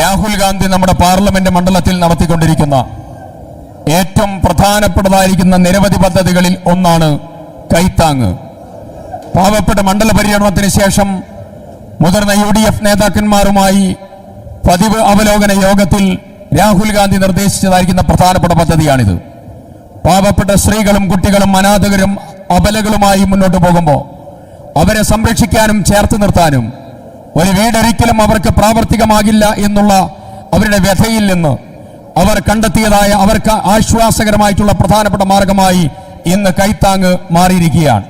Speaker 3: രാഹുൽ ഗാന്ധി നമ്മുടെ പാർലമെന്റ് മണ്ഡലത്തിൽ നടത്തിക്കൊണ്ടിരിക്കുന്ന ഏറ്റവും പ്രധാനപ്പെട്ടതായിരിക്കുന്ന നിരവധി പദ്ധതികളിൽ ഒന്നാണ് കൈത്താങ്. പാവപ്പെട്ട മണ്ഡല പര്യടനത്തിന് ശേഷം മുതിർന്ന UDF നേതാക്കന്മാരുമായി പതിവ് അവലോകന യോഗത്തിൽ രാഹുൽ ഗാന്ധി നിർദ്ദേശിച്ചതായിരിക്കുന്ന പ്രധാനപ്പെട്ട പദ്ധതിയാണിത്. പാവപ്പെട്ട സ്ത്രീകളും കുട്ടികളും അനാഥകരും അബലകളുമായി മുന്നോട്ട് പോകുമ്പോൾ അവരെ സംരക്ഷിക്കാനും ചേർത്ത് നിർത്താനും ഒരു വീടൊരിക്കലും അവർക്ക് പ്രാവർത്തികമാകില്ല എന്നുള്ള അവരുടെ വ്യഥയിൽ നിന്ന് അവർ കണ്ടെത്തിയതായ, അവർക്ക് ആശ്വാസകരമായിട്ടുള്ള പ്രധാനപ്പെട്ട മാർഗമായി ഇന്ന് കൈത്താങ് മാറിയിരിക്കുകയാണ്.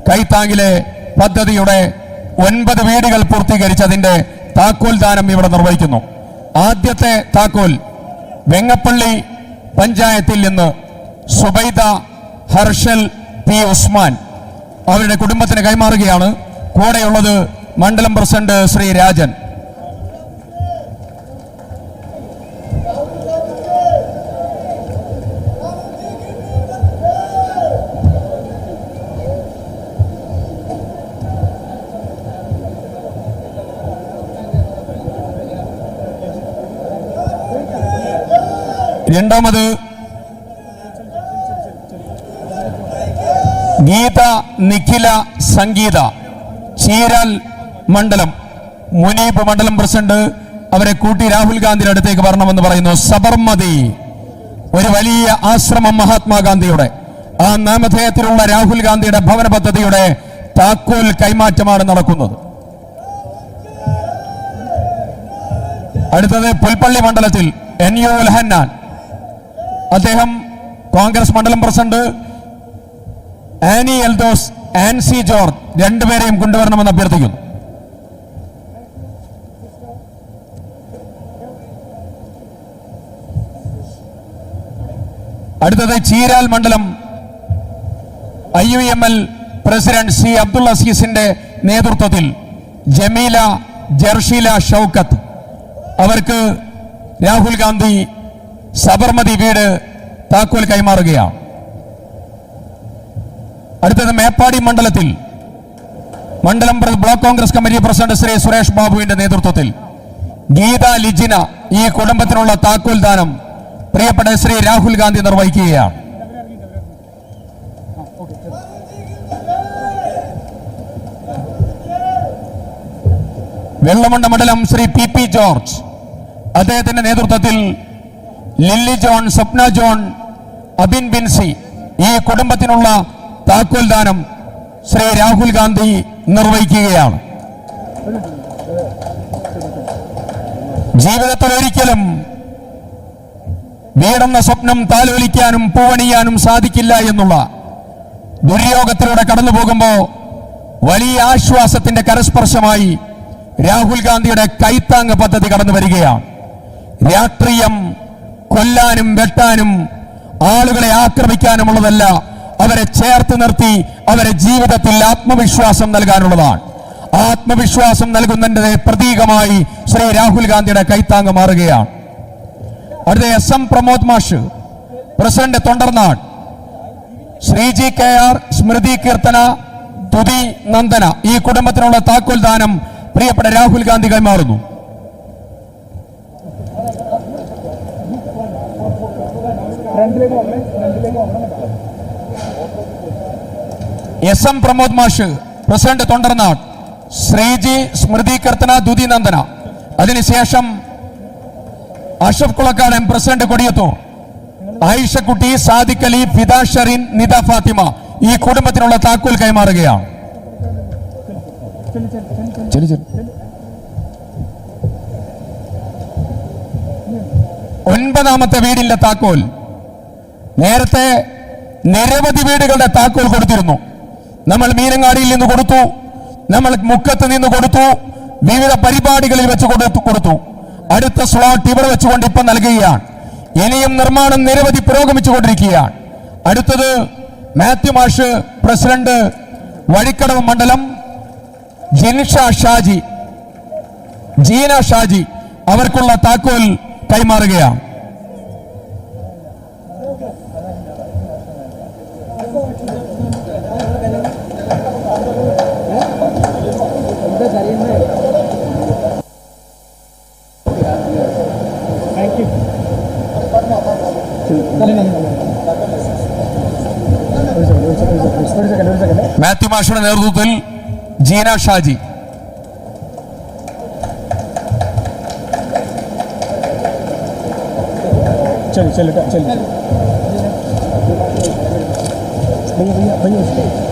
Speaker 3: കൈത്താങ്ങിലെ പദ്ധതിയുടെ 9 വീടുകൾ പൂർത്തീകരിച്ചതിന്റെ താക്കോൽ ദാനം ഇവിടെ നിർവഹിക്കുന്നു. ആദ്യത്തെ താക്കോൽ വെങ്ങപ്പള്ളി പഞ്ചായത്തിൽ നിന്ന് സുബൈദ ഹർഷൽ P. ഉസ്മാൻ അവരുടെ കുടുംബത്തിന് കൈമാറുകയാണ്. കൂടെയുള്ളത് മണ്ഡലം പ്രസിഡന്റ് ശ്രീ രാജൻ. രണ്ടാമത് ഗീത നിഖില സംഗീത ചീരാൽ മണ്ഡലം മുനീബ് മണ്ഡലം പ്രസിഡന്റ് അവരെ കൂട്ടി രാഹുൽ ഗാന്ധിയുടെ അടുത്തേക്ക് വരണമെന്ന് പറയുന്നു. സബർമതി ഒരു വലിയ ആശ്രമം മഹാത്മാഗാന്ധിയുടെ ആ നാമധേയത്തിലുള്ള രാഹുൽ ഗാന്ധിയുടെ ഭവന പദ്ധതിയുടെ താക്കോൽ കൈമാറ്റമാണ് നടക്കുന്നത്. അടുത്തത് പുൽപ്പള്ളി മണ്ഡലത്തിൽ NU ഹന്നാൻ അദ്ദേഹം കോൺഗ്രസ് മണ്ഡലം president Annie Eldhose Ancy George രണ്ടുപേരെയും കൊണ്ടുവരണമെന്ന് അഭ്യർത്ഥിക്കുന്നു. അടുത്തത് ചീരാൽ മണ്ഡലം IUML പ്രസിഡന്റ് C അബ്ദുൾ അസീസിന്റെ നേതൃത്വത്തിൽ ജമീല ജർഷീല ഷൗക്കത്ത് അവർക്ക് രാഹുൽ ഗാന്ധി സബർമതി വീട് താക്കോൽ കൈമാറുകയാണ്. അടുത്തത് മേപ്പാടി മണ്ഡലത്തിൽ മണ്ഡലം block Congress committee president Shri Suresh ബാബുവിന്റെ നേതൃത്വത്തിൽ ഗീത ലിജിന ഈ കുടുംബത്തിനുള്ള താക്കോൽ ദാനം പ്രിയപ്പെട്ട ശ്രീ രാഹുൽ ഗാന്ധി നിർവഹിക്കുകയാണ്. വെള്ളമുണ്ട മണ്ഡലം ശ്രീ PP ജോർജ് അദ്ദേഹത്തിന്റെ നേതൃത്വത്തിൽ ലില്ലി ജോൺ, സ്വപ്ന ജോൺ, അബിൻ ബിൻസി ഈ കുടുംബത്തിനുള്ള താക്കോൽ ദാനം ശ്രീ രാഹുൽ ഗാന്ധി നിർവഹിക്കുകയാണ്. ജീവിതത്തിൽ ഒരിക്കലും വീടെന്ന സ്വപ്നം താലോലിക്കാനും പൂവണിയാനും സാധിക്കില്ല എന്നുള്ള ദുര്യോഗത്തിലൂടെ കടന്നു പോകുമ്പോൾ വലിയ ആശ്വാസത്തിന്റെ കരസ്പർശമായി രാഹുൽ ഗാന്ധിയുടെ കൈത്താങ് പദ്ധതി കടന്നു വരികയാണ്. രാഷ്ട്രീയം കൊല്ലാനും വെട്ടാനും ആളുകളെ ആക്രമിക്കാനുമുള്ളതല്ല, അവരെ ചേർത്ത് നിർത്തി അവരെ ജീവിതത്തിൽ ആത്മവിശ്വാസം നൽകാനുള്ളതാണ്. ആത്മവിശ്വാസം നൽകുന്നതിന്റെ പ്രതീകമായി ശ്രീ രാഹുൽ ഗാന്ധിയുടെ കൈത്താങ് മാറുകയാണ്. അടുത്ത SM പ്രമോദ് മാഷ് പ്രസിഡന്റ് തൊണ്ടർനാട്, ശ്രീജി KR, സ്മൃതി കീർത്തന, തുതി നന്ദന ഈ കുടുംബത്തിനുള്ള താക്കോൽ ദാനം പ്രിയപ്പെട്ട രാഹുൽ ഗാന്ധി കൈമാറുന്നു. SM പ്രമോദ് മാഷ് പ്രസിഡന്റ് തൊണ്ടർനാട്, ശ്രീജി, സ്മൃതി കീർത്തന, തുതി നന്ദന. അതിനുശേഷം അഷഫ് കുളക്കാടൻ പ്രസിഡന്റ് കൊടിയത്തൂർ, ആയിഷക്കുട്ടി, സാദിഖ് അലി, ഫിദ ഷെറിൻ, നിദ ഫാത്തിമ ഈ കുടുംബത്തിനുള്ള താക്കോൽ കൈമാറുകയാണ്. ഒൻപതാമത്തെ വീടിന്റെ താക്കോൽ. നേരത്തെ നിരവധി വീടുകളുടെ താക്കോൽ കൊടുത്തിരുന്നു. നമ്മൾ മീനങ്ങാടിയിൽ നിന്ന് കൊടുത്തു, നമ്മൾ മുക്കത്ത് നിന്ന് കൊടുത്തു, വിവിധ പരിപാടികളിൽ വെച്ച് കൊടുത്തു. അടുത്ത സ്ലോട്ട് ഇവിടെ വെച്ചുകൊണ്ട് ഇപ്പം നൽകുകയാണ്. ഇനിയും നിർമ്മാണം നിരവധി പുരോഗമിച്ചുകൊണ്ടിരിക്കുകയാണ്. അടുത്തത് മാത്യു മാഷ് പ്രസിഡന്റ് വഴിക്കടവ് മണ്ഡലം ജീന ഷാജി അവർക്കുള്ള താക്കോൽ കൈമാറുകയാണ്. മാത്യു മാഷയുടെ നേതൃത്വത്തിൽ ജീന ഷാജി.
Speaker 1: चल चल चल भैया भैया भैया